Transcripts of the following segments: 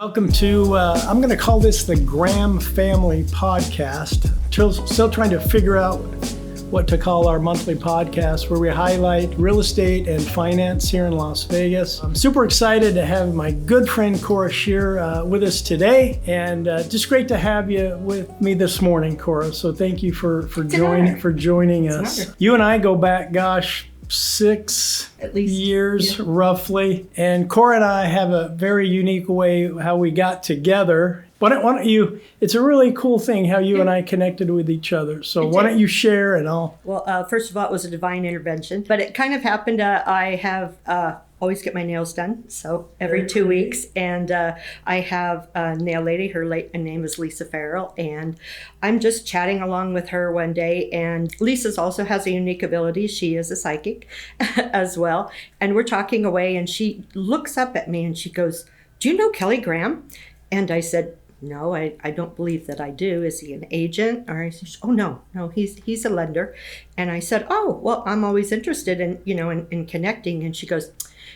Welcome to, I'm going to call this the Graham Family Podcast. Still trying to figure out what to call our monthly podcast, where we highlight real estate and finance here in Las Vegas. I'm super excited to have my good friend Kora Shear with us today, and just great to have you with me this morning, Kora. So thank you for joining us. You and I go back, gosh, 6 at least years, roughly. And Kora and I have a very unique way how we got together. Why don't you, it's a really cool thing how you and I connected with each other. So why don't you share and I'll... Well, first of all, it was a divine intervention, but it kind of happened. I have always get my nails done, so every 2 weeks. And I have a nail lady, her name is Lisa Farrell, and I'm just chatting along with her one day, and Lisa's also has a unique ability. She is a psychic as well. And we're talking away, and she looks up at me and she goes, "Do you know Kelly Graham?" And I said, "No, I don't believe that I do. Is he an agent?" Or I said, "Oh, no, he's a lender." And I said, "Oh, well, I'm always interested in connecting." And she goes,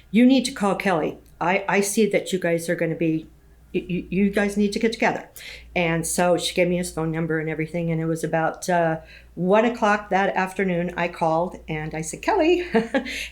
"You need to call Kelly. I see that you guys are going to be, you guys need to get together." And so she gave me his phone number and everything. And it was about 1 o'clock that afternoon. I called and I said, "Kelly,"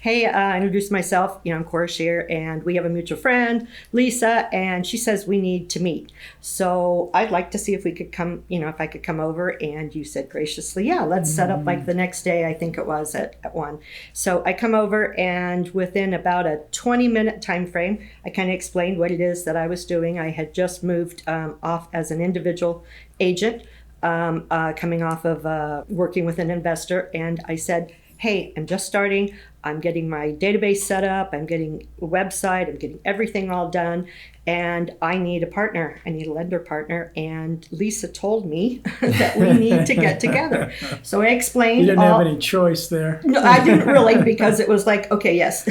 hey, I introduced myself. I'm Kora Shear, and we have a mutual friend, Lisa, and she says we need to meet. So I'd like to see if we could come, if I could come over. And you said graciously, "Yeah, let's set up like the next day," I think it was at 1. So I come over, and within about a 20-minute time frame, I kind of explained what it is that I was doing. I had just moved off as an individual agent, coming off of working with an investor. And I said, "Hey, I'm just starting. I'm getting my database set up. I'm getting a website. I'm getting everything all done. And I need a partner. I need a lender partner." And Lisa told me that we need to get together. So I explained. You didn't have any choice there. No, I didn't really, because it was like, okay, yes.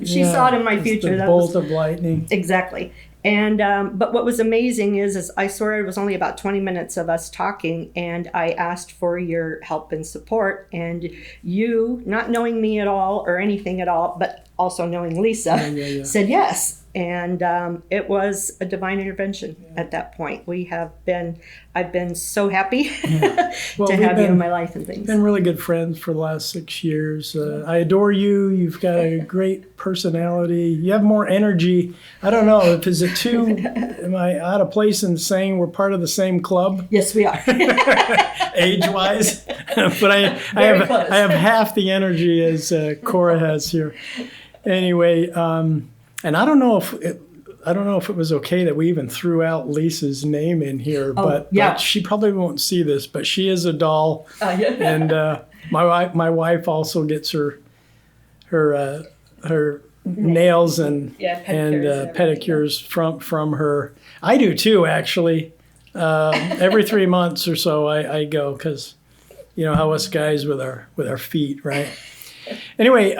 She saw it in my future. The bolt of lightning. Exactly. And but what was amazing is I saw it was only about 20 minutes of us talking, and I asked for your help and support, and you, not knowing me at all or anything at all, but also knowing Lisa, said yes. And it was a divine intervention at that point. I've been so happy Well, to have you in my life and things. Been really good friends for the last 6 years. I adore you. You've got a great personality. You have more energy. I don't know, is it too, am I out of place in saying we're part of the same club? Yes, we are. Age-wise. But I have half the energy as Kora has here. Anyway, and I don't know if it was okay that we even threw out Lisa's name in here, but she probably won't see this. But she is a doll, and my wife also gets her nails and pedicures from her. I do too, actually. Every 3 months or so, I go, because you know how us guys with our feet, right? Anyway.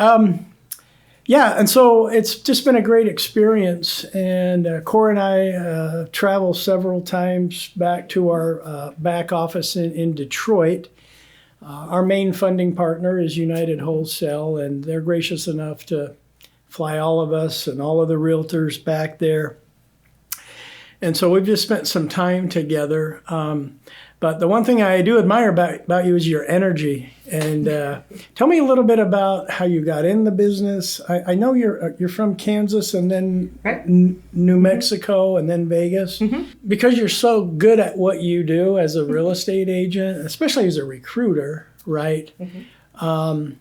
Yeah, and so it's just been a great experience, and Kora and I travel several times back to our back office in Detroit. Our main funding partner is United Wholesale, and they're gracious enough to fly all of us and all of the realtors back there. And so we've just spent some time together. But the one thing I do admire about you is your energy. And tell me a little bit about how you got in the business. I know you're from Kansas and then New Mexico and then Vegas. Mm-hmm. Because you're so good at what you do as a real estate agent, especially as a recruiter, right? Mm-hmm.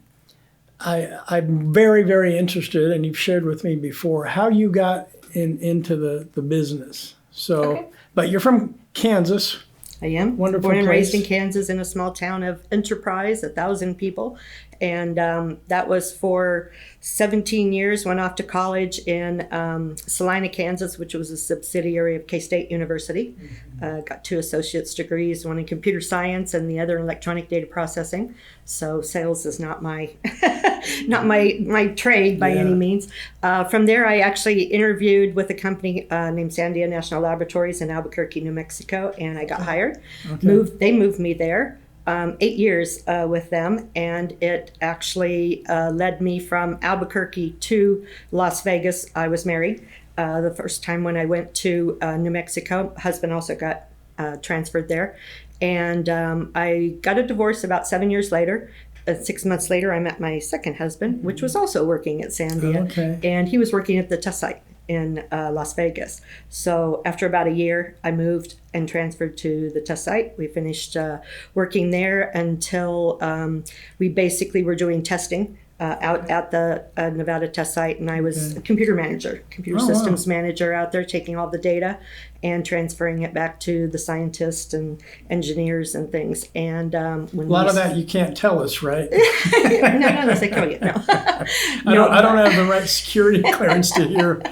I'm very, very interested, and you've shared with me before, how you got into the business. So, but you're from Kansas. I am. Wonderful Born and place. raised in Kansas, in a small town of Enterprise, 1,000 people. And that was for 17 years. Went off to college in Salina, Kansas, which was a subsidiary of K-State University. Got 2 associate's degrees, one in computer science and the other in electronic data processing. So sales is not my not my trade by any means. From there, I actually interviewed with a company named Sandia National Laboratories in Albuquerque, New Mexico, and I got hired. They moved me there. 8 years with them, and it actually led me from Albuquerque to Las Vegas. I was married. The first time when I went to New Mexico, husband also got transferred there. And I got a divorce about 7 years later. 6 months later, I met my second husband, which was also working at Sandia. Okay. And he was working at the test site in Las Vegas. So after about a year, I moved and transferred to the test site. We finished working there until we basically were doing testing out at the Nevada test site, and I was a computer systems manager out there, taking all the data and transferring it back to the scientists and engineers and things. And when a lot of that you can't tell us, right? no, unless I kill you. No, I don't have the right security clearance to hear.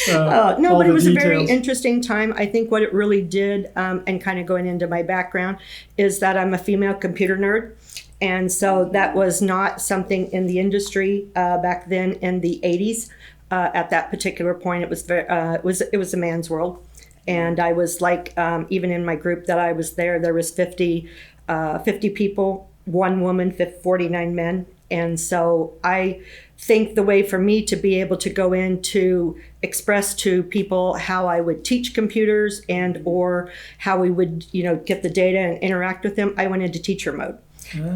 No, but it was details. a very interesting time. I think what it really did, and kind of going into my background, is that I'm a female computer nerd. And so that was not something in the industry back then in the 80s. At that particular point, it was it was a man's world. And I was like, even in my group that I was there was 50 people, one woman, 49 men. And so I think the way for me to be able to go in to express to people how I would teach computers and or how we would, get the data and interact with them, I went into teacher mode.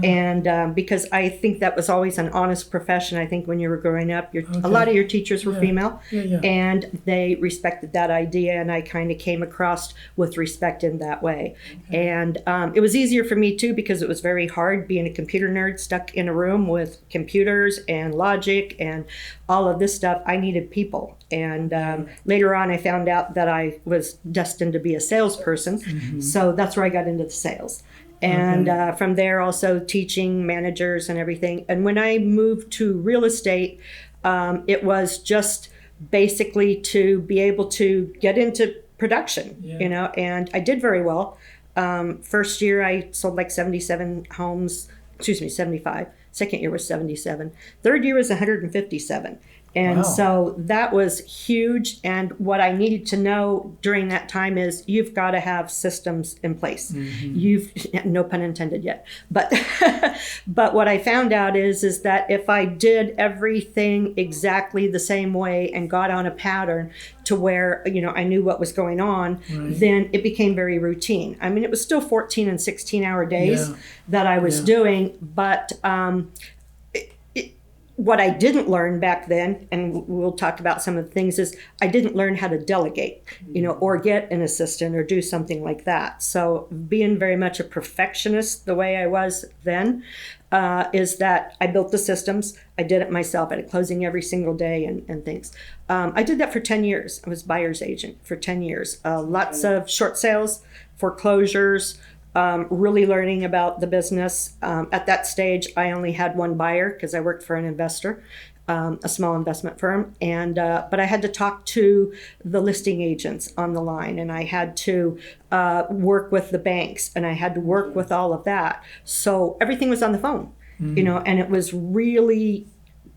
And because I think that was always an honest profession. I think when you were growing up, a lot of your teachers were female, and they respected that idea, and I kind of came across with respect in that way. And it was easier for me too, because it was very hard being a computer nerd stuck in a room with computers and logic and all of this stuff. I needed people. And later on, I found out that I was destined to be a salesperson. So that's where I got into the sales. And from there, also teaching managers and everything. And when I moved to real estate, it was just basically to be able to get into production, and I did very well. First year, I sold like 77 homes, 75. Second year was 77. Third year was 157. And so that was huge. And what I needed to know during that time is you've got to have systems in place. You've, no pun intended yet, but but what I found out is that if I did everything exactly the same way and got on a pattern to where, I knew what was going on, then it became very routine. I mean, it was still 14 and 16-hour days that I was doing, but what I didn't learn back then, and we'll talk about some of the things, is I didn't learn how to delegate, or get an assistant or do something like that. So being very much a perfectionist the way I was then, is that I built the systems. I did it myself. I had a closing every single day and things. I did that for 10 years. I was buyer's agent for 10 years. Lots of short sales, foreclosures, really learning about the business. At that stage, I only had one buyer because I worked for an investor, a small investment firm. And but I had to talk to the listing agents on the line, and I had to work with the banks, and I had to work with all of that. So everything was on the phone, and it was really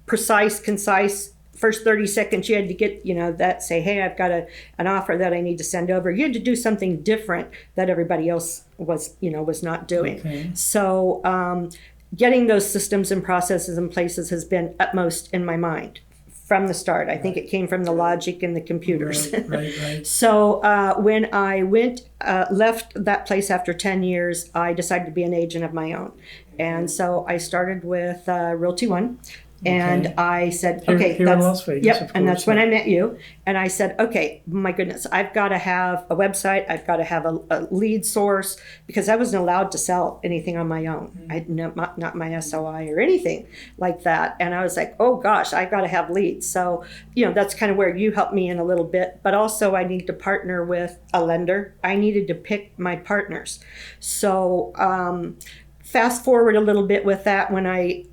precise, concise. First 30 seconds, you had to get, that say, hey, I've got an offer that I need to send over. You had to do something different that everybody else was not doing. So getting those systems and processes and places has been utmost in my mind from the start. I think it came from the logic and the computers. Right. So when I left that place after 10 years, I decided to be an agent of my own. And so I started with Realty One. And I said, okay, here in Las Vegas, yep, of course, and that's when I met you. And I said, okay, my goodness, I've got to have a website. I've got to have a lead source, because I wasn't allowed to sell anything on my own. I not my SOI or anything like that. And I was like, oh gosh, I've got to have leads. So, that's kind of where you helped me in a little bit. But also I need to partner with a lender. I needed to pick my partners. So fast forward a little bit with that, when I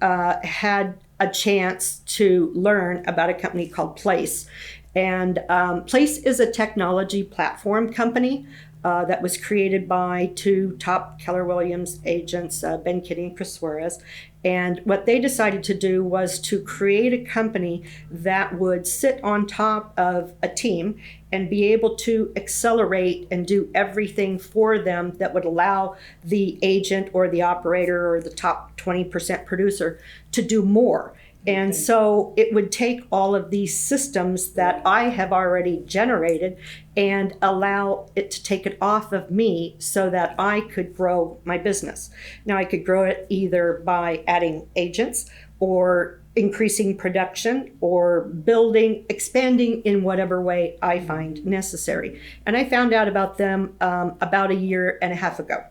had a chance to learn about a company called Place. And Place is a technology platform company that was created by two top Keller Williams agents, Ben Kitty and Chris Suarez. And what they decided to do was to create a company that would sit on top of a team and be able to accelerate and do everything for them that would allow the agent or the operator or the top 20% producer to do more. And so it would take all of these systems that I have already generated and allow it to take it off of me so that I could grow my business. Now, I could grow it either by adding agents or increasing production or building, expanding in whatever way I find necessary. And I found out about them about a year and a half ago.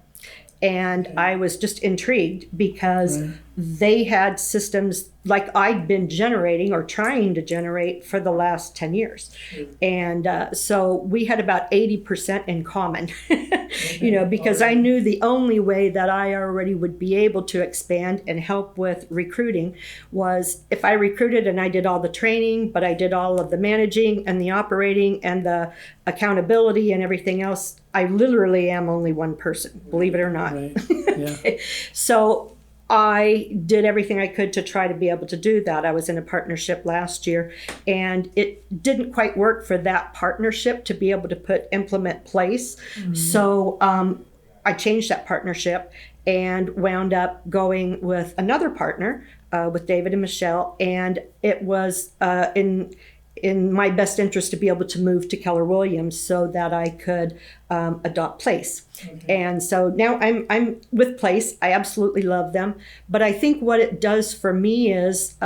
And I was just intrigued because they had systems like I'd been generating or trying to generate for the last 10 years. And so we had about 80% in common, because I knew the only way that I already would be able to expand and help with recruiting was if I recruited and I did all the training, but I did all of the managing and the operating and the accountability and everything else. I literally am only one person, believe it or not. Right. Yeah. So I did everything I could to try to be able to do that. I was in a partnership last year, and it didn't quite work for that partnership to be able to implement place. So I changed that partnership and wound up going with another partner, with David and Michelle, and it was in my best interest to be able to move to Keller Williams so that I could adopt Place. And so now I'm with Place. I absolutely love them. But I think what it does for me is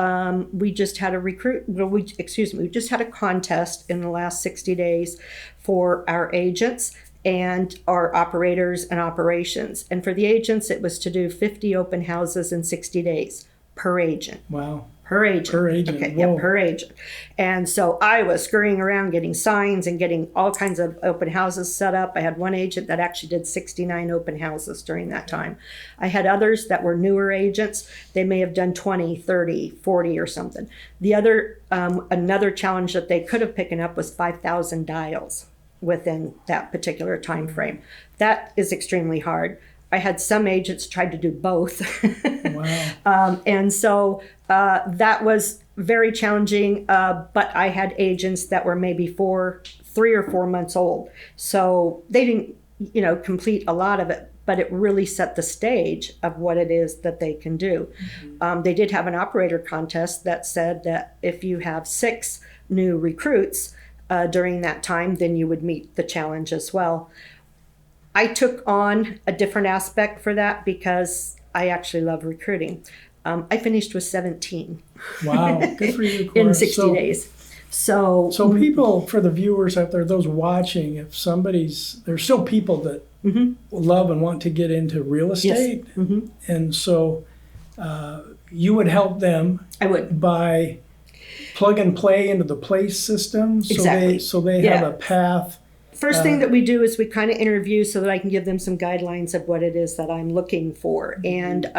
we just had we just had a contest in the last 60 days for our agents and our operators and operations. And for the agents, it was to do 50 open houses in 60 days per agent. Wow. Per agent. Per agent. Okay, Whoa. yeah, per agent. And so I was scurrying around getting signs and getting all kinds of open houses set up. I had one agent that actually did 69 open houses during that time. I had others that were newer agents. They may have done 20, 30, 40 or something. The other, another challenge that they could have picked up was 5,000 dials within that particular time frame. That is extremely hard. I had some agents tried to do both. Wow. And so that was very challenging, but I had agents that were maybe 3 or 4 months old. So they didn't, complete a lot of it, but it really set the stage of what it is that they can do. They did have an operator contest that said that if you have 6 new recruits during that time, then you would meet the challenge as well. I took on a different aspect for that because I actually love recruiting. I finished with 17. Wow, good for you, Kora. In 60 days. So people, for the viewers out there, those watching, if there's still people that love and want to get into real estate. Yes. And so you would help them. I would. By plug and play into the Place system. Exactly. So they have a path. First thing that we do is we kind of interview so that I can give them some guidelines of what it is that I'm looking for. And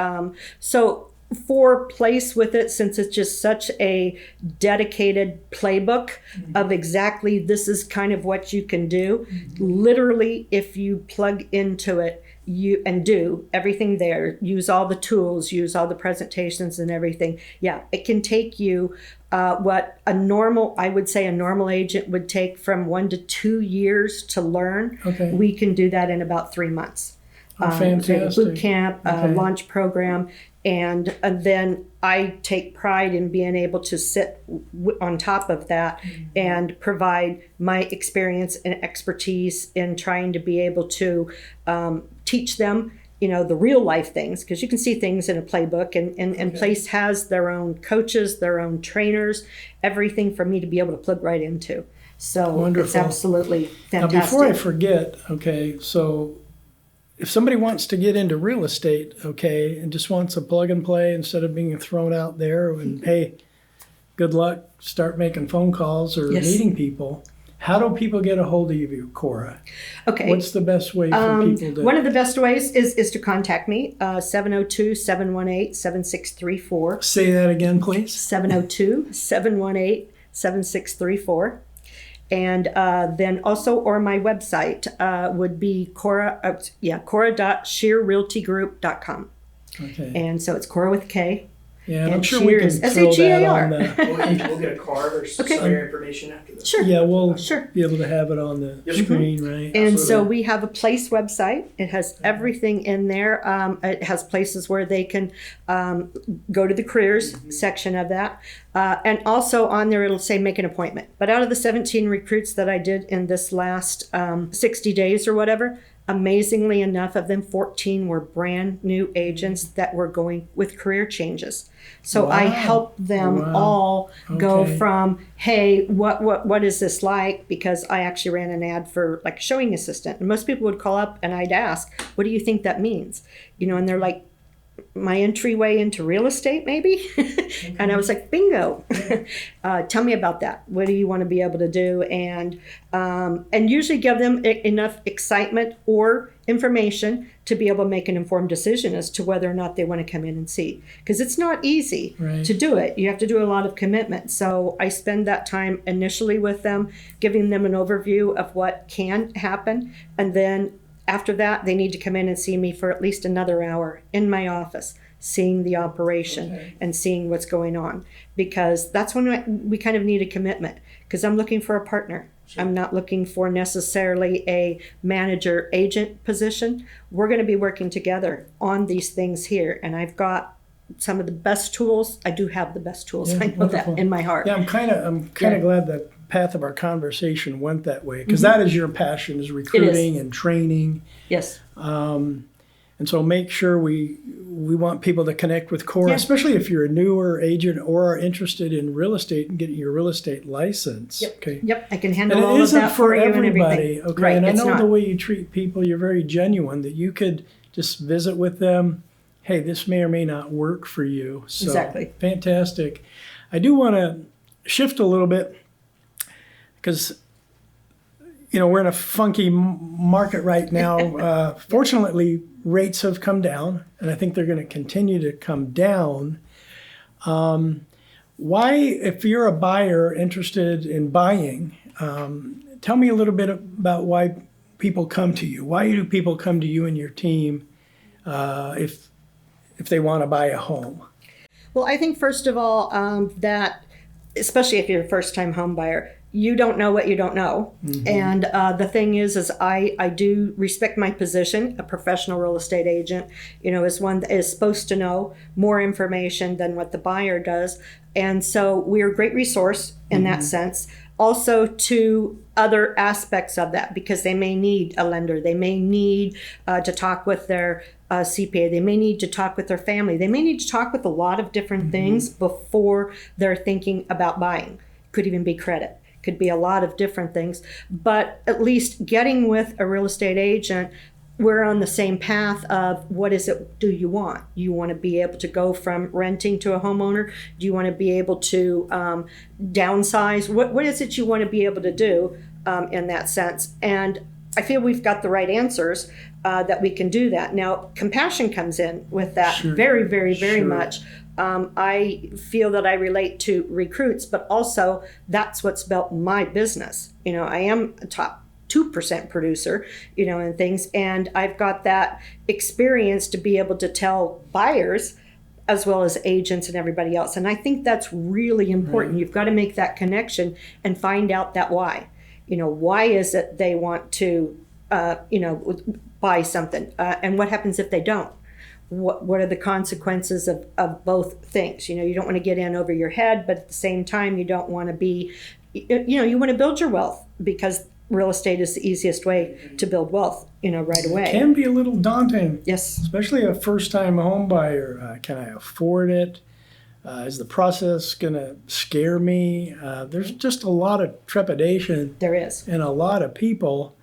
so for Place with it, since it's just such a dedicated playbook of exactly this is kind of what you can do, literally if you plug into it, and do everything there, use all the tools, use all the presentations and everything. Yeah, it can take you what a normal agent would take from 1 to 2 years to learn. Okay. We can do that in about 3 months. Fantastic. Boot camp, launch program. And then I take pride in being able to sit on top of that and provide my experience and expertise in trying to be able to teach them, the real life things, because you can see things in a playbook and Place has their own coaches, their own trainers, everything for me to be able to plug right into. So wonderful. It's absolutely fantastic. Now, before I forget, so if somebody wants to get into real estate, and just wants a plug and play instead of being thrown out there and, hey, good luck, start making phone calls or meeting people, how do people get a hold of you, Kora? Okay. What's the best way for people to... One of the best ways is to contact me, 702-718-7634. Say that again, please. 702-718-7634. And then also, or my website would be Kora.shearrealtygroup.com. Okay. And so it's Kora with K. Yeah, and I'm sure Shear we is can throw that on SHEAR. We'll get a card or some Okay. of your information after this. Sure. Yeah, we'll Sure. be able to have it on the screen, right? And so Absolutely. we have a place website. It has everything in there. It has places where they can go to the careers section of that. And also on there, it'll say make an appointment. But out of the 17 recruits that I did in this last 60 days or whatever, amazingly enough of them, 14 were brand new agents that were going with career changes. So I Wow. helped them Wow. all go Okay. from, hey, what is this like? Because I actually ran an ad for like a showing assistant. And most people would call up and I'd ask, what do you think that means? You know, and they're like, my entryway into real estate, maybe? And I was like, bingo. Tell me about that. What do you want to be able to do? And usually give them enough excitement or information to be able to make an informed decision as to whether or not they want to come in and see. Because it's not easy Right. to do it. You have to do a lot of commitment. So I spend that time initially with them, giving them an overview of what can happen. And then after that, they need to come in and see me for at least another hour in my office, seeing the operation and seeing what's going on. Because that's when we kind of need a commitment. Because I'm looking for a partner. I'm not looking for necessarily a manager agent position. We're going to be working together on these things here. And I've got some of the best tools. I do have the best tools. Yeah, I know wonderful. that in my heart. Yeah, I'm kind of Yeah. glad the path of our conversation went that way, because that is your passion, is recruiting and training. Yes. And so make sure we want people to connect with Kora, Yeah. especially if you're a newer agent or are interested in real estate and getting your real estate license. Yep. Okay. Yep. I can And handle all it of isn't that for you and everybody. everything. Okay. Right. And I it's know not. the way you treat people, you're very genuine, that you could just visit with them. Hey, this may or may not work for you. So, Exactly. fantastic. I do want to shift a little bit, because we're in a funky market right now. Fortunately, rates have come down, and I think they're going to continue to come down. Why, if you're a buyer interested in buying, tell me a little bit about why people come to you. Why do people come to you and your team if they want to buy a home? Well, I think first of all that, especially if you're a first-time home buyer, you don't know what you don't know. And the thing is I do respect my position. A professional real estate agent, is one that is supposed to know more information than what the buyer does. And so we're a great resource in that sense. Also to other aspects of that, because they may need a lender. They may need to talk with their CPA. They may need to talk with their family. They may need to talk with a lot of different things before they're thinking about buying. Could even be credit. Could be a lot of different things. But at least getting with a real estate agent, we're on the same path of what is it do you want? You want to be able to go from renting to a homeowner? Do you want to be able to downsize? What is it you want to be able to do in that sense? And I feel we've got the right answers that we can do that. Now, compassion comes in with that very, very, very much. I feel that I relate to recruits, but also that's what's built my business. I am a top 2% producer, and things. And I've got that experience to be able to tell buyers as well as agents and everybody else. And I think that's really important. You've got to make that connection and find out that why. Why is it they want to, buy something? And what happens if they don't? What are the consequences of both things? You don't want to get in over your head, but at the same time, you don't want to be, you want to build your wealth, because real estate is the easiest way to build wealth, right away. It can be a little daunting. Yes. Especially a first-time home buyer. Can I afford it? Is the process going to scare me? There's just a lot of trepidation. There is. And a lot of people,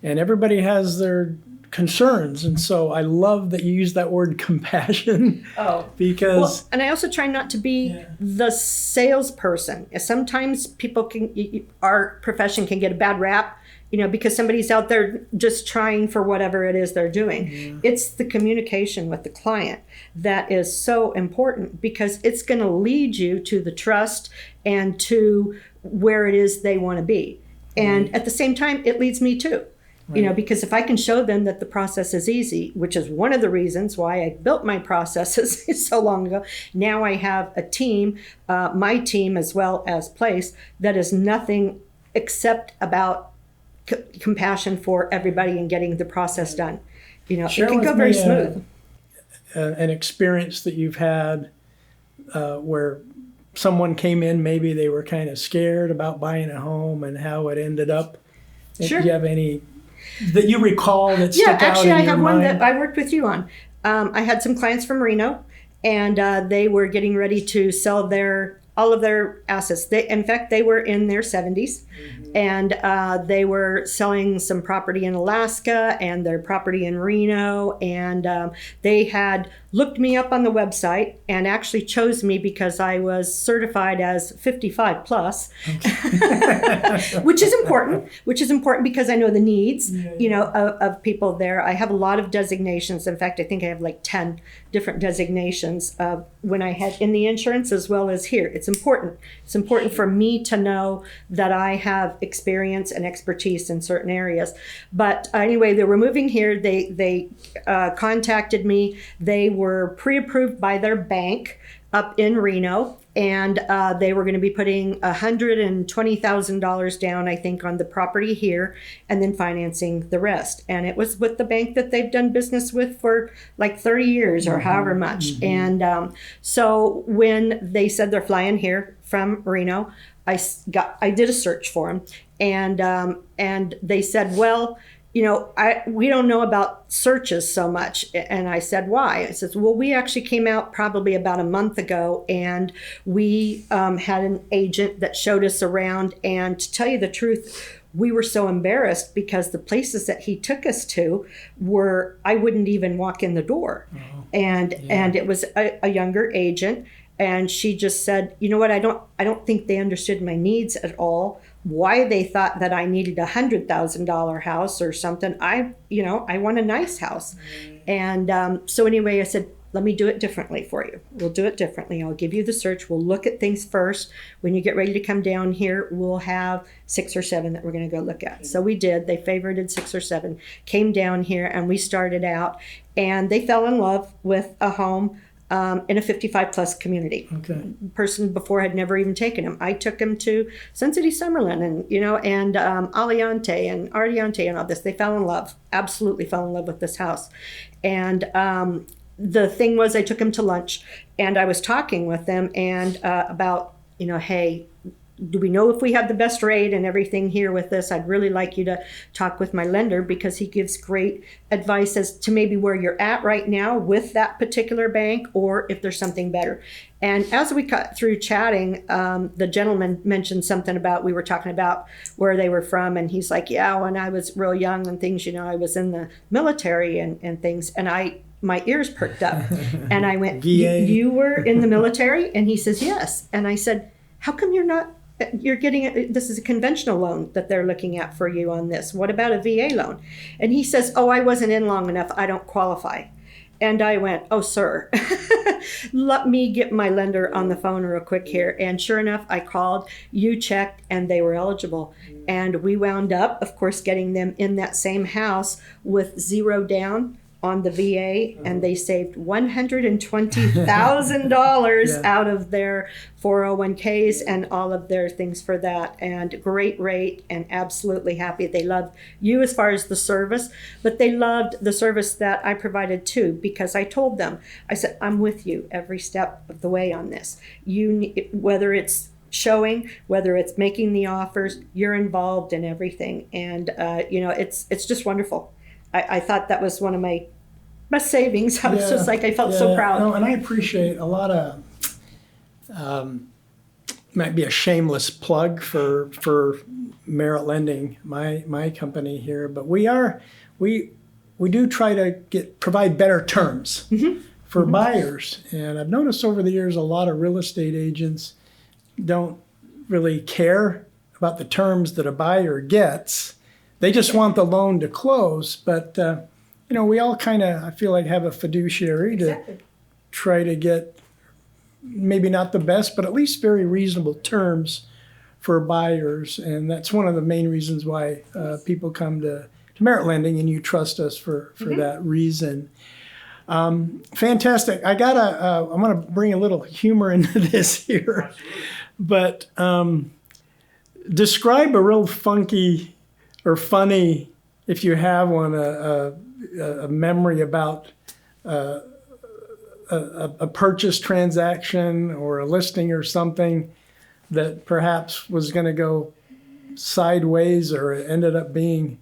and everybody has their concerns. And so I love that you use that word compassion. Oh. Because and I also try not to be the salesperson. Sometimes people our profession can get a bad rap, because somebody's out there just trying for whatever it is they're doing. Yeah. It's the communication with the client that is so important, because it's going to lead you to the trust and to where it is they want to be. And at the same time, it leads me too. You know, because if I can show them that the process is easy, which is one of the reasons why I built my processes so long ago, now I have a team, my team as well as Place, that is nothing except about compassion for everybody and getting the process done. You know, Share it can with go very me, smooth. An experience that you've had where someone came in, maybe they were kind of scared about buying a home and how it ended up. Sure. Do you have any that you recall that stuck out actually, in I your have mind? one that I worked with you on. I had some clients from Reno, and they were getting ready to sell all of their assets. In fact, they were in their 70s, and they were selling some property in Alaska and their property in Reno, and they had looked me up on the website and actually chose me because I was certified as 55 plus, which is important because I know the needs, you know, of people there. I have a lot of designations. In fact, I think I have like 10 different designations when I had in the insurance as well as here. It's important. It's important for me to know that I have experience and expertise in certain areas. But anyway, they were moving here. They contacted me. They were pre-approved by their bank up in Reno, and they were going to be putting $120,000 down, I think, on the property here, and then financing the rest. And it was with the bank that they've done business with for like 30 years or however much. And so when they said they're flying here from Reno, I did a search for them, and they said, well, you know, we don't know about searches so much. And I said, why? I said, well, we actually came out probably about a month ago, and we had an agent that showed us around. And to tell you the truth, we were so embarrassed because the places that he took us to were, I wouldn't even walk in the door. And it was a younger agent. And she just said, you know what, I don't think they understood my needs at all. Why they thought that I needed $100,000 house or something. I want a nice house. And so anyway, I said, let me do it differently for you. We'll do it differently. I'll give you the search. We'll look at things first. When you get ready to come down here, we'll have 6 or 7 that we're going to go look at. So we did. They favorited 6 or 7, came down here, and we started out. And they fell in love with a home in a 55 plus community. Okay. Person before had never even taken him. I took him to Sun City Summerlin and Aliante and Ardiante and all this. They fell in love, absolutely fell in love with this house. And the thing was, I took him to lunch, and I was talking with them and about, you know, hey, do we know if we have the best rate and everything here with this? I'd really like you to talk with my lender because he gives great advice as to maybe where you're at right now with that particular bank or if there's something better. And as we got through chatting, the gentleman mentioned something about, we were talking about where they were from. And he's like, yeah, when I was real young and things, you know, I was in the military and things. And my ears perked up. And I went, you were in the military? And he says, yes. And I said, how come you're getting this is a conventional loan that they're looking at for you on this. What about a VA loan? And he says, oh, I wasn't in long enough. I don't qualify. And I went, oh, sir, let me get my lender on the phone real quick here. And sure enough, I called, you checked, and they were eligible. And we wound up, of course, getting them in that same house with 0 down on the VA, and they saved $120,000 out of their 401ks and all of their things for that. And great rate, and absolutely happy. They loved you as far as the service, but they loved the service that I provided too, because I told them, I said, I'm with you every step of the way on this. Whether it's showing, whether it's making the offers, you're involved in everything. And it's just wonderful. I thought that was one of my best savings. I was just like, I felt so proud. No, and I appreciate a lot of, might be a shameless plug for Merit Lending, my company here, but we do try to provide better terms for buyers. And I've noticed over the years, a lot of real estate agents don't really care about the terms that a buyer gets. They just want the loan to close, but we all kind of, I feel like, have a fiduciary to try to get maybe not the best, but at least very reasonable terms for buyers. And that's one of the main reasons why people come to merit lending, and you trust us for that reason. Fantastic. I'm going to bring a little humor into this here, but describe a real funky or funny, if you have one, a memory about a purchase transaction or a listing or something that perhaps was going to go sideways or it ended up being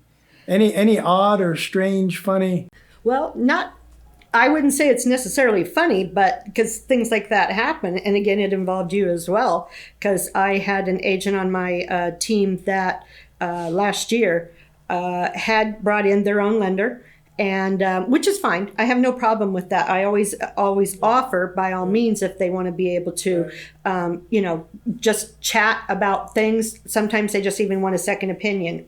any odd or strange, funny. Well, I wouldn't say it's necessarily funny, but because things like that happen. And again, it involved you as well, because I had an agent on my team that last year had brought in their own lender, and which is fine. I have no problem with that. I always offer, by all means, if they want to be able to, just chat about things. Sometimes they just even want a second opinion,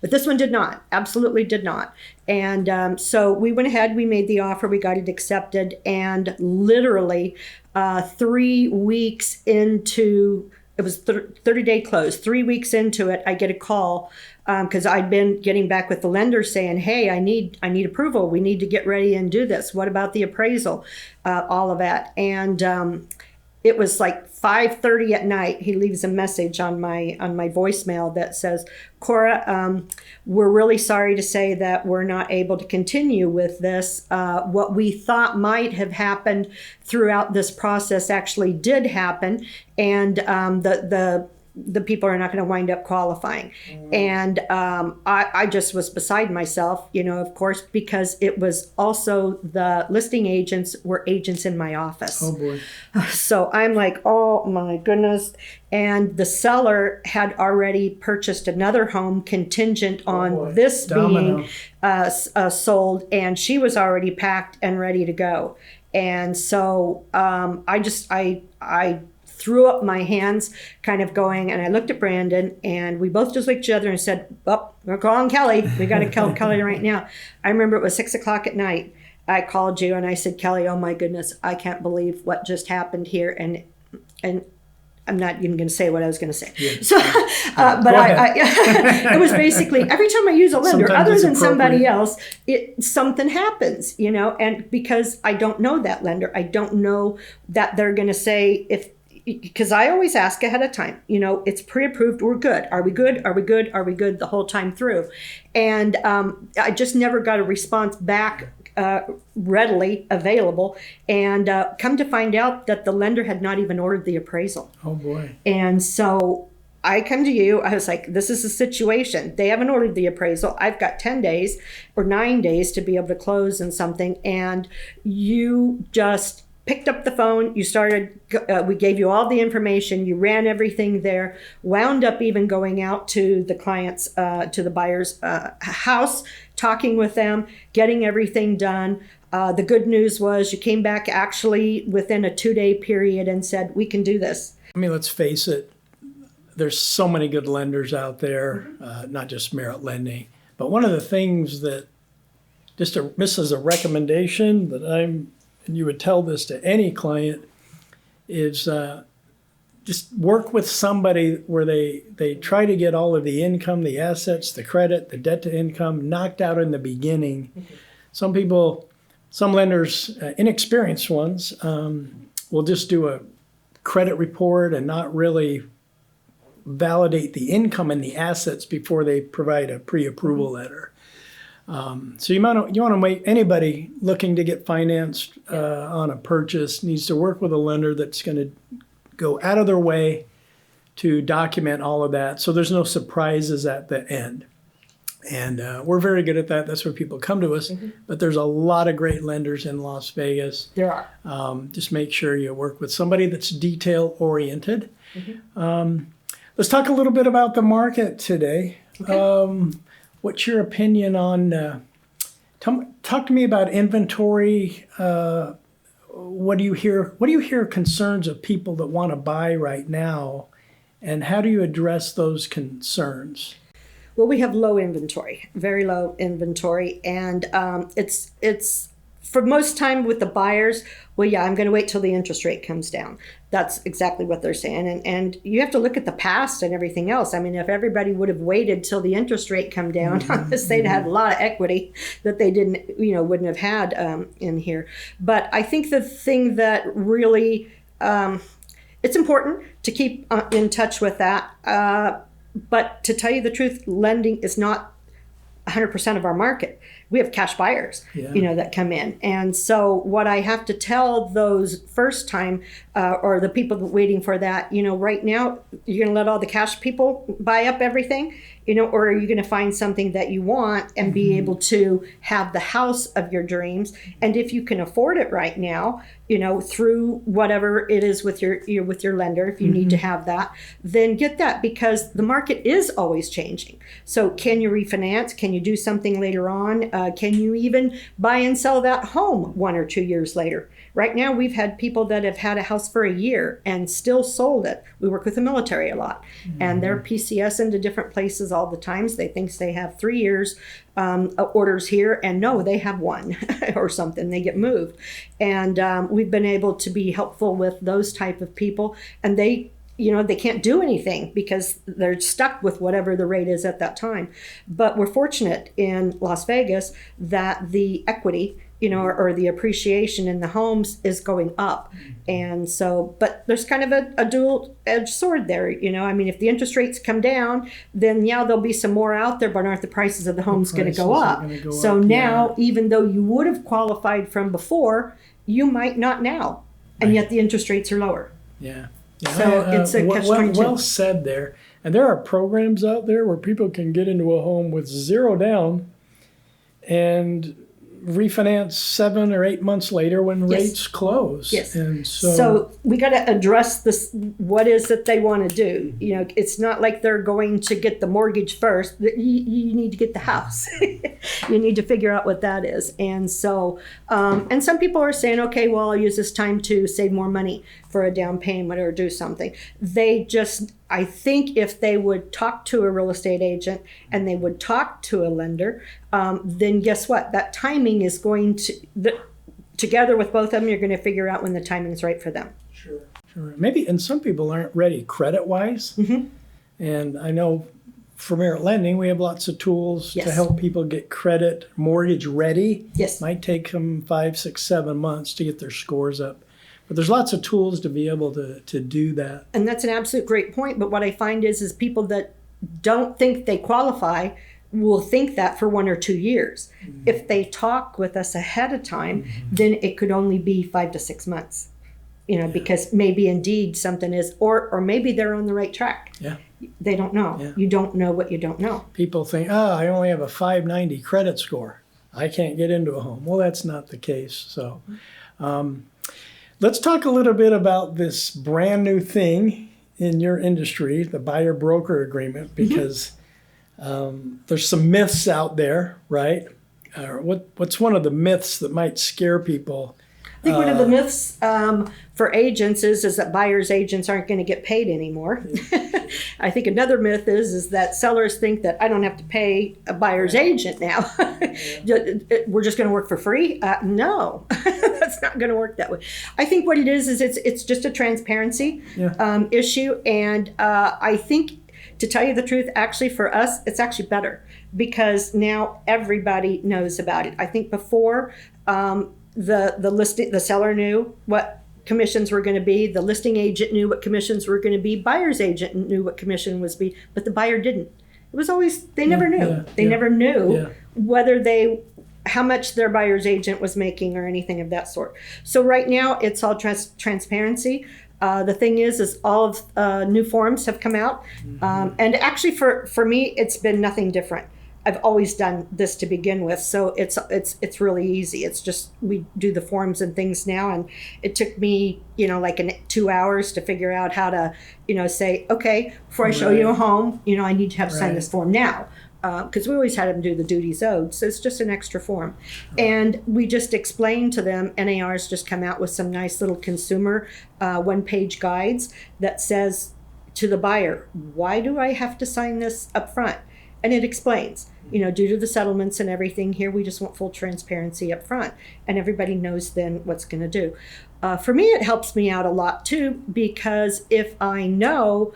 But this one did not, absolutely did not. And so we went ahead, we made the offer, we got it accepted, and literally 3 weeks into, it was 30-day close. 3 weeks into it, I get a call because I'd been getting back with the lender saying, hey, I need approval. We need to get ready and do this. What about the appraisal? All of that. And it was like 5:30 at night. He leaves a message on my voicemail that says, Kora, we're really sorry to say that we're not able to continue with this. What we thought might have happened throughout this process actually did happen, and the people are not going to wind up qualifying. And I just was beside myself, of course, because it was also the listing agents were agents in my office. Oh boy. So I'm like, oh my goodness. And the seller had already purchased another home contingent on this Domino. being sold, and she was already packed and ready to go. And so I threw up my hands, kind of going, and I looked at Brandon, and we both just looked at each other and said, well, we're calling Kelly. We got to call Kelly right now. I remember it was 6:00 at night. I called you and I said, Kelly, oh my goodness, I can't believe what just happened here. And I'm not even going to say what I was going to say. Yeah. So, but it was basically every time I use a lender, Sometimes other it's than somebody appropriate. else, something happens, and because I don't know that lender, I don't know that they're going to say because I always ask ahead of time, it's pre-approved, we're good. Are we good? Are we good? Are we good the whole time through? And I just never got a response back readily available. And come to find out that the lender had not even ordered the appraisal. Oh boy. And so I come to you, I was like, this is the situation. They haven't ordered the appraisal. I've got 10 days or 9 days to be able to close and something. And you just picked up the phone, you started, we gave you all the information, you ran everything there, wound up even going out to the client's, to the buyer's house, talking with them, getting everything done. The good news was you came back actually within a 2-day period and said, we can do this. I mean, let's face it, there's so many good lenders out there, not just merit lending. But one of the things that, just this is a recommendation that and you would tell this to any client, is just work with somebody where they try to get all of the income, the assets, the credit, the debt to income knocked out in the beginning. Mm-hmm. Some lenders, inexperienced ones, will just do a credit report and not really validate the income and the assets before they provide a pre-approval letter. So you want to make anybody looking to get financed on a purchase needs to work with a lender that's going to go out of their way to document all of that, so there's no surprises at the end. And we're very good at that. That's where people come to us. Mm-hmm. But there's a lot of great lenders in Las Vegas. There are. Just make sure you work with somebody that's detail oriented. Mm-hmm. Let's talk a little bit about the market today. Okay. What's your opinion on, talk to me about inventory. What do you hear concerns of people that want to buy right now, and how do you address those concerns? Well, we have low inventory, very low inventory, and it's for most time with the buyers, well, yeah, I'm going to wait till the interest rate comes down. That's exactly what they're saying. And you have to look at the past and everything else. I mean, if everybody would have waited till the interest rate come down, they'd had a lot of equity that they didn't, wouldn't have had in here. But I think the thing that really, it's important to keep in touch with that. But to tell you the truth, lending is not 100% of our market. We have cash buyers, that come in. And so what I have to tell those first time or the people waiting for that, right now, you're going to let all the cash people buy up everything, or are you going to find something that you want and be able to have the house of your dreams? And if you can afford it right now, through whatever it is with your lender, if you need to have that, then get that, because the market is always changing. So can you refinance? Can you do something later on? Can you even buy and sell that home 1 or 2 years later? Right now, we've had people that have had a house for a year and still sold it. We work with the military a lot, and they're PCS into different places all the times. They think they have 3 years orders here, and no, they have 1 or something. They get moved. And we've been able to be helpful with those type of people, and they can't do anything because they're stuck with whatever the rate is at that time. But we're fortunate in Las Vegas that the equity, or the appreciation in the homes is going up. And so, but there's kind of a dual-edged sword there, I mean, if the interest rates come down, then there'll be some more out there, but aren't the prices of the homes going to go up? So now, even though you would have qualified from before, you might not now, and yet the interest rates are lower. Yeah. So it's a catch-22. Well said there. And there are programs out there where people can get into a home with 0 down and refinance 7 or 8 months later when rates close. Yes. And so we got to address this. What is it they want to do? It's not like they're going to get the mortgage first. You need to get the house. You need to figure out what that is. And so, and some people are saying, okay, well, I'll use this time to save more money for a down payment or do something. I think if they would talk to a real estate agent and they would talk to a lender, then guess what? That timing is going to, together with both of them, you're going to figure out when the timing is right for them. Sure. Maybe, and some people aren't ready credit-wise. And I know for Merit Lending, we have lots of tools to help people get credit mortgage ready. Yes. Might take them 5, 6, 7 months to get their scores up. But there's lots of tools to be able to do that. And that's an absolute great point. But what I find is people that don't think they qualify will think that for 1 or 2 years. If they talk with us ahead of time, then it could only be 5 to 6 months. Because maybe indeed something is, or maybe they're on the right track. Yeah. They don't know. Yeah. You don't know what you don't know. People think, I only have a 590 credit score. I can't get into a home. Well, that's not the case. So let's talk a little bit about this brand new thing in your industry, the buyer-broker agreement, because there's some myths out there, right? What's one of the myths that might scare people? I think one of the myths for agents is that buyers' agents aren't going to get paid anymore. I think another myth is that sellers think that I don't have to pay a buyer's agent now. We're just going to work for free? No, that's not going to work that way. I think what it is it's just a transparency issue. And I think, to tell you the truth, actually for us, it's actually better because now everybody knows about it. I think before, the seller knew what commissions were going to be, the listing agent knew what commissions were going to be, buyer's agent knew what commission was be, but the buyer didn't. It was always, they never knew. They never knew whether how much their buyer's agent was making or anything of that sort. So right now it's all transparency. The thing is all of new forms have come out. And actually for me, it's been nothing different. I've always done this to begin with, so it's really easy. It's just we do the forms and things now, and it took me 2 hours to figure out how to say, okay, before I show you a home, I need to have signed this form now, because we always had them do the duties owed, so it's just an extra form. And we just explained to them. NAR's just come out with some nice little consumer one-page guides that says to the buyer, why do I have to sign this up front? And it explains. due to the settlements and everything here, we just want full transparency up front, and everybody knows then what's going to do. For me, it helps me out a lot too, because if I know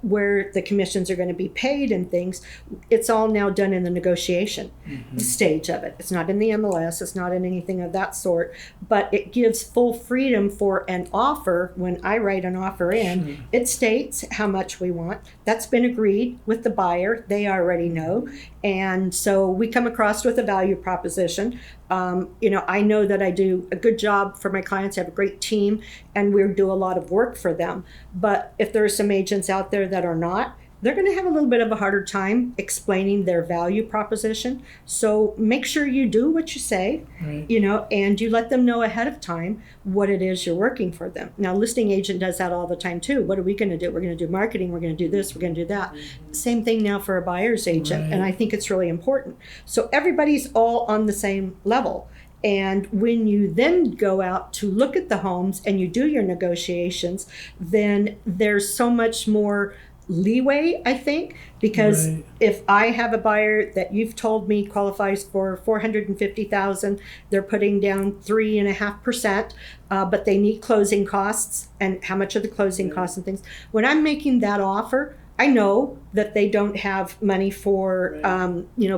where the commissions are going to be paid and things, it's all now done in the negotiation stage of it. It's not in the MLS, it's not in anything of that sort, but it gives full freedom for an offer. When I write an offer in, it states how much we want. That's been agreed with the buyer. They already know. And so we come across with a value proposition. I know that I do a good job for my clients. I have a great team, and we do a lot of work for them. But if there are some agents out there that are not, they're going to have a little bit of a harder time explaining their value proposition. So make sure you do what you say, and you let them know ahead of time what it is you're working for them. Now, listing agent does that all the time too. What are we going to do? We're going to do marketing. We're going to do this. We're going to do that. Same thing now for a buyer's agent. And I think it's really important. So everybody's all on the same level. And when you then go out to look at the homes and you do your negotiations, then there's so much more leeway, I think, because if I have a buyer that you've told me qualifies for $450,000, they're putting down 3.5%, but they need closing costs, and how much are the closing costs and things. When I'm making that offer, I know that they don't have money for,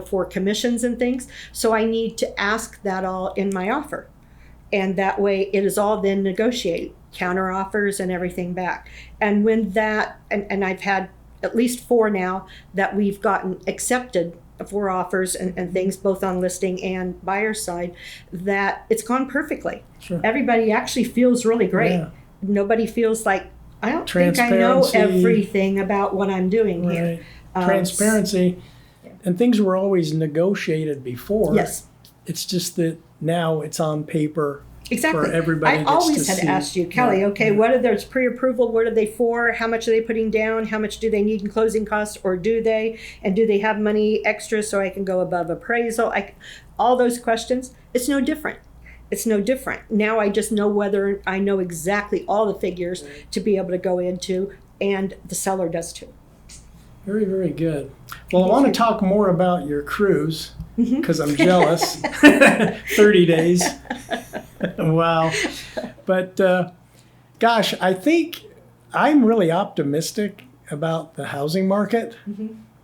for commissions and things. So I need to ask that all in my offer. And that way it is all then negotiated, counter offers and everything back. And when that, and I've had at least 4 now that we've gotten accepted for offers and things, both on listing and buyer side, that it's gone perfectly. Sure. Everybody actually feels really great. Yeah. Nobody feels like, I don't think I know everything about what I'm doing here. Transparency. And things were always negotiated before. Yes. It's just that now it's on paper. Exactly. For everybody I always had asked you, Kelly, what are those pre-approval? What are they for? How much are they putting down? How much do they need in closing costs, or do they? And do they have money extra so I can go above appraisal? All those questions. It's no different. It's no different. Now I just know whether I know exactly all the figures to be able to go into, and the seller does too. Very, very good. Well, I want to talk more about your cruise because I'm jealous. 30 days. Wow. But gosh, I think I'm really optimistic about the housing market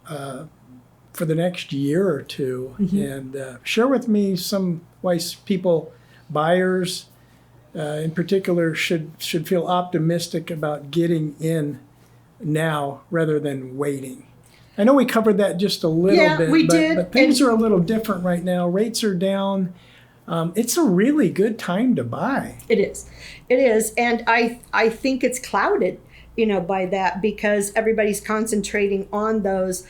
for the next year or two. And share with me some ways people, buyers in particular, should feel optimistic about getting in now rather than waiting. I know we covered that just a little bit, we did. But things are a little different right now. Rates are down. It's a really good time to buy. It is. And I think it's clouded, by that, because everybody's concentrating on those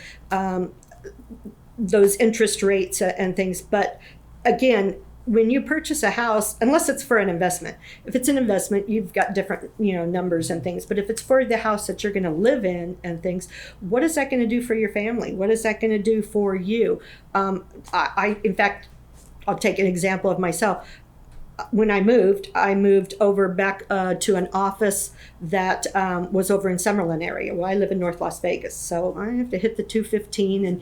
interest rates and things. But again, when you purchase a house, unless it's for an investment, if it's an investment, you've got different, numbers and things. But if it's for the house that you're going to live in and things, what is that going to do for your family? What is that going to do for you? In fact, I'll take an example of myself. When I moved over back to an office that was over in Summerlin area. Well, I live in North Las Vegas, so I have to hit the 215 and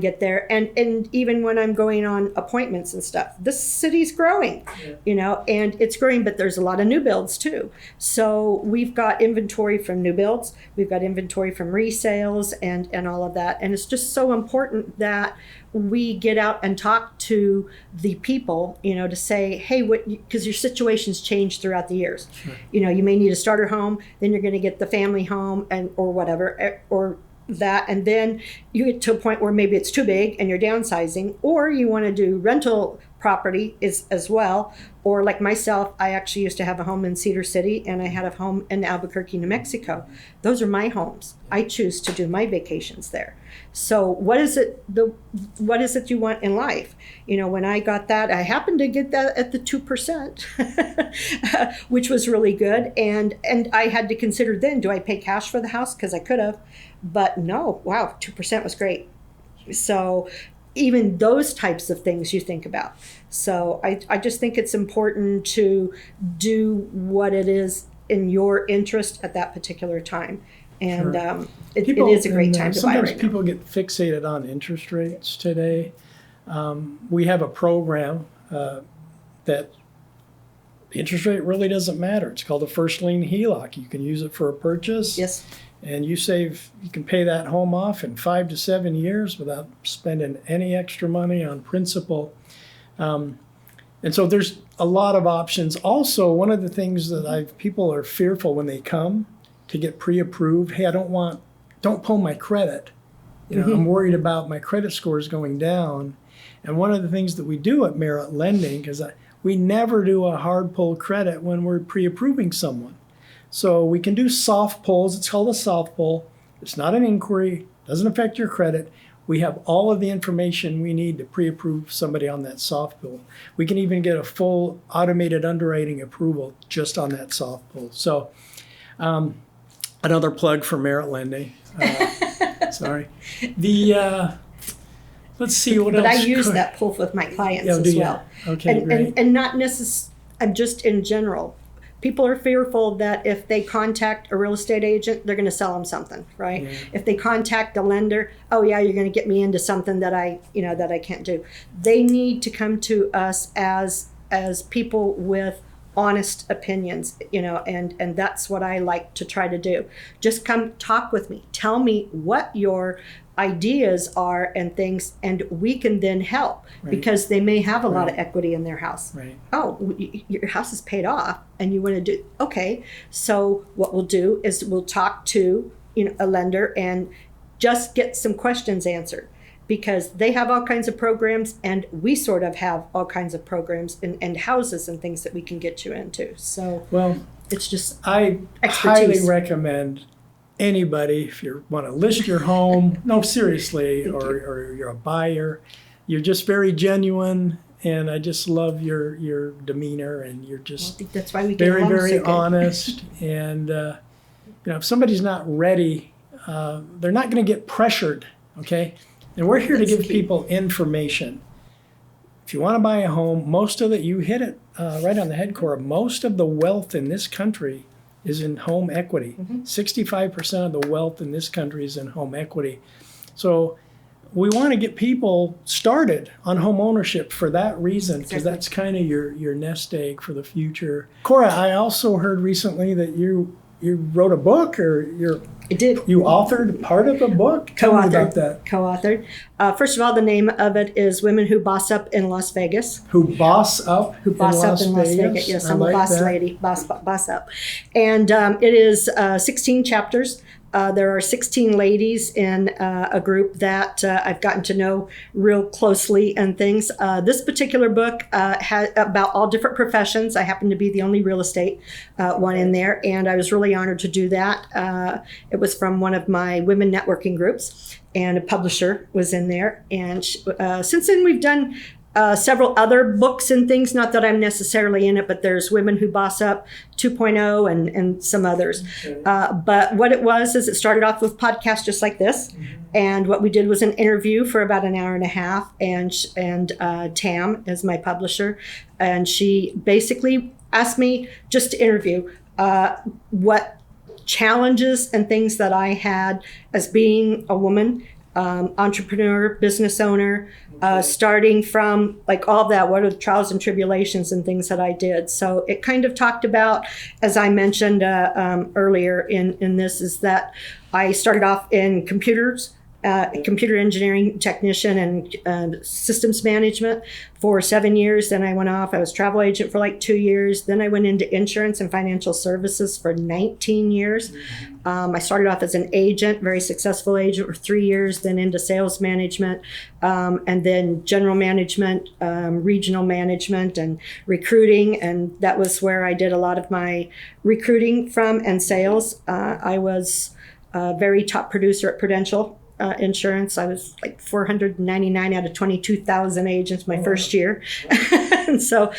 get there. And even when I'm going on appointments and stuff, this city's growing, and it's growing, but there's a lot of new builds too. So we've got inventory from new builds, we've got inventory from resales and all of that. And it's just so important that we get out and talk to the people, to say, hey, because your situations change throughout the years. Sure. You may need a starter home, then you're going to get the family home or whatever, or that, and then you get to a point where maybe it's too big and you're downsizing, or you want to do rental property as well. Or like myself, I actually used to have a home in Cedar City, and I had a home in Albuquerque, New Mexico. Those are my homes. I choose to do my vacations there. So what is it you want in life? When I got that, I happened to get that at the 2%, which was really good. And I had to consider then, do I pay cash for the house? Because I could have, but no, wow, 2% was great. So even those types of things you think about. So I just think it's important to do what it is in your interest at that particular time. And Sure. it is a great time to buy sometimes right now. people get fixated on interest rates today. We have a program that the interest rate really doesn't matter. It's called a first lien HELOC. You can use it for a purchase. Yes. And you can pay that home off in 5 to 7 years without spending any extra money on principal. And so there's a lot of options. Also, one of the things that people are fearful when they come to get pre-approved, hey, don't pull my credit. I'm worried about my credit scores going down. And one of the things that we do at Merit Lending, because we never do a hard pull credit when we're pre-approving someone. So we can do soft pulls. It's called a soft pull. It's not an inquiry. Doesn't affect your credit. We have all of the information we need to pre-approve somebody on that soft pull. We can even get a full automated underwriting approval just on that soft pull. So another plug for Merit Lending. Sorry. Let's see what else. But I use that pull with my clients as well. Okay, great. And not necessarily, just in general. People are fearful that if they contact a real estate agent, they're going to sell them something, right? Yeah. If they contact a lender, oh yeah, you're going to get me into something that I can't do. They need to come to us as people with honest opinions, and that's what I like to try to do. Just come talk with me. Tell me what your ideas are and things, and we can then help, Right. because they may have a lot of equity in their house. Right. Oh, your house is paid off and you want to do, okay. So what we'll do is we'll talk to a lender and just get some questions answered, because they have all kinds of programs and we sort of have all kinds of programs and houses and things that we can get you into. So Well, it's just I expertise. highly recommend anybody, if you want to list your home, no, seriously, or you're a buyer, you're just very genuine, and I just love your demeanor, and you're I just think that's why we get very, along very so good. honest. And if somebody's not ready, they're not going to get pressured, okay? And we're here to give people information. If you want to buy a home, most of it, you hit it right on the head, Kora, most of the wealth in this country is in home equity. 65% of the wealth in this country is in home equity. So we want to get people started on home ownership for that reason, because that's kind of your nest egg for the future. Kora, I also heard recently that you wrote a book, or I did. you authored part of a book. Tell me about that. Co-authored. First of all, the name of it is Women Who Boss Up in Las Vegas. Who boss up Who boss up in Las Vegas. Yes, I'm a boss lady. Boss up. And it is 16 chapters. There are 16 ladies in a group that I've gotten to know real closely and things. This particular book had about all different professions. I happen to be the only real estate one in there, and I was really honored to do that. It was from one of my women networking groups, and a publisher was in there. And since then, we've done several other books and things, not that I'm necessarily in it, but there's Women Who Boss Up 2.0 and some others. Okay. But what it was is it started off with podcasts just like this. And what we did was an interview for about an hour and a half. And Tam is my publisher. And she basically asked me just to interview what challenges and things that I had as being a woman, entrepreneur, business owner, starting from like all that, what are the trials and tribulations and things that I did. So it kind of talked about, as I mentioned earlier in this, is that I started off in computers, computer engineering technician and systems management for 7 years. Then I went off. I was travel agent for like 2 years. Then I went into insurance and financial services for 19 years. I started off as an agent, very successful agent for 3 years, then into sales management, and then general management, regional management, and recruiting. And that was where I did a lot of my recruiting from and sales. I was a very top producer at Prudential Insurance. I was like 499 out of 22,000 agents my first year. And so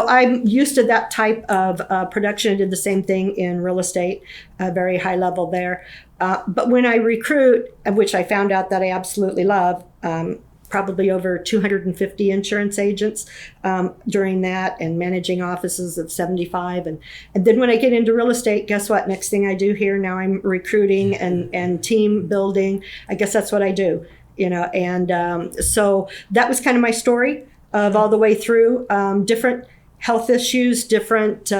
I'm used to that type of production. I did the same thing in real estate, very high level there. But when I recruit, which I found out that I absolutely love, probably over 250 insurance agents during that, and managing offices of 75. And then when I get into real estate, guess what? Next thing I do here, now I'm recruiting and team building. I guess that's what I do, and so that was kind of my story of all the way through, different health issues, different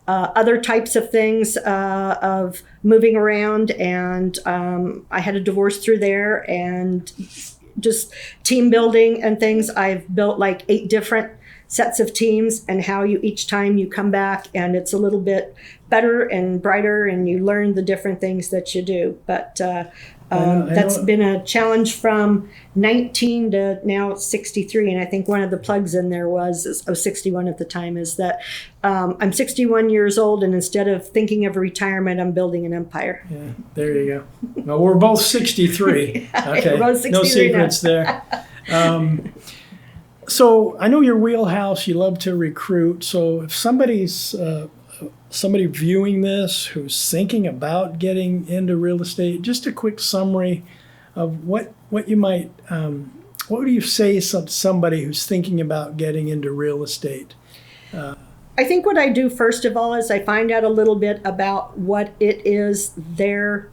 other types of things of moving around, and I had a divorce through there, and just team building and things. I've built like 8 different sets of teams, and how each time you come back and it's a little bit better and brighter, and you learn the different things that you do. But that's been a challenge from 19 to now 63. And I think one of the plugs in there I was 61 at the time, is that I'm 61 years old, and instead of thinking of retirement, I'm building an empire. Yeah, there you go. Well, we're both 63. Okay, we're both 63 no secrets there. So I know your wheelhouse, you love to recruit. So if somebody viewing this who's thinking about getting into real estate, just a quick summary of what you might, what would you say to somebody who's thinking about getting into real estate? I think what I do first of all is I find out a little bit about what it is their,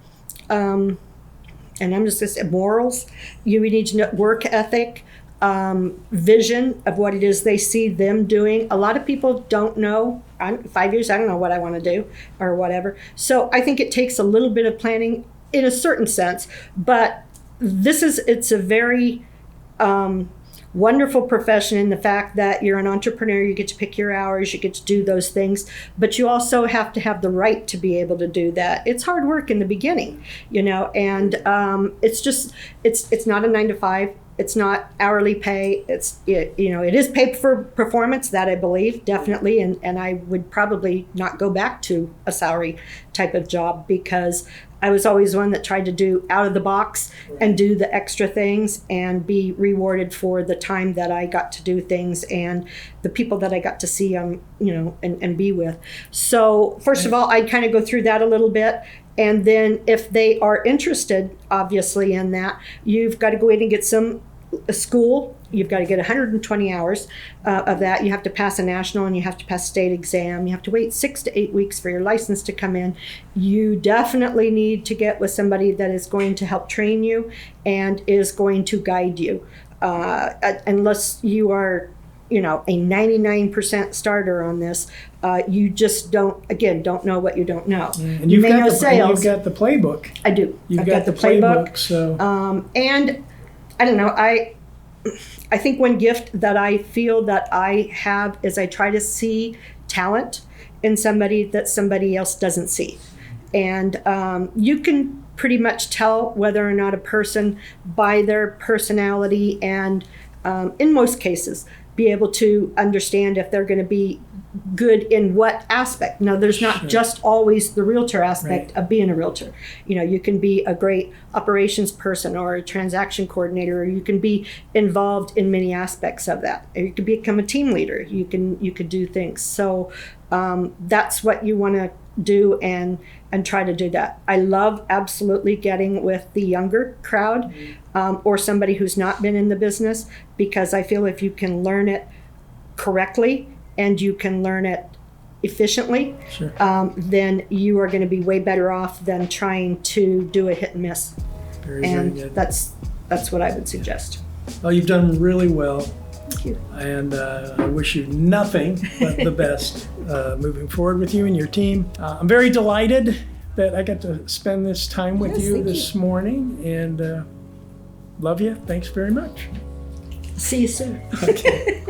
and I'm just going to say morals. You need to know work ethic, vision of what it is they see them doing. A lot of people don't know. 5 years, I don't know what I want to do or whatever. So I think it takes a little bit of planning in a certain sense, but it's a very wonderful profession in the fact that you're an entrepreneur, you get to pick your hours, you get to do those things, but you also have to have the right to be able to do that. It's hard work in the beginning, and it's not a 9 to 5. It's not hourly pay. It is paid for performance, that I believe, definitely. And I would probably not go back to a salary type of job, because I was always one that tried to do out of the box and do the extra things and be rewarded for the time that I got to do things and the people that I got to see, and be with. So first of all, I'd kind of go through that a little bit. And then if they are interested, obviously, in that, you've got to go in and get a school. You've got to get 120 hours of that. You have to pass a national and you have to pass a state exam. You have to wait 6 to 8 weeks for your license to come in. You definitely need to get with somebody that is going to help train you and is going to guide you. Unless you are a 99% starter on this, you just don't know what you don't know. And you've got sales. You've got the playbook. I do. You've got the playbook. So, and I don't know. I think one gift that I feel that I have is I try to see talent in somebody that somebody else doesn't see, and you can pretty much tell whether or not a person by their personality and, in most cases, be able to understand if they're going to be good in what aspect. Now, there's not just always the realtor aspect of being a realtor. You can be a great operations person or a transaction coordinator, or you can be involved in many aspects of that. Or you could become a team leader. You could do things. So that's what you want to do, and try to do that. I love absolutely getting with the younger crowd, or somebody who's not been in the business, because I feel if you can learn it correctly and you can learn it efficiently, then you are going to be way better off than trying to do a hit and miss. Very good. That's what I would suggest. Well, you've done really well. Thank you. And I wish you nothing but the best moving forward with you and your team. I'm very delighted that I got to spend this time with you this morning, and love you. Thanks very much. See you soon. Okay.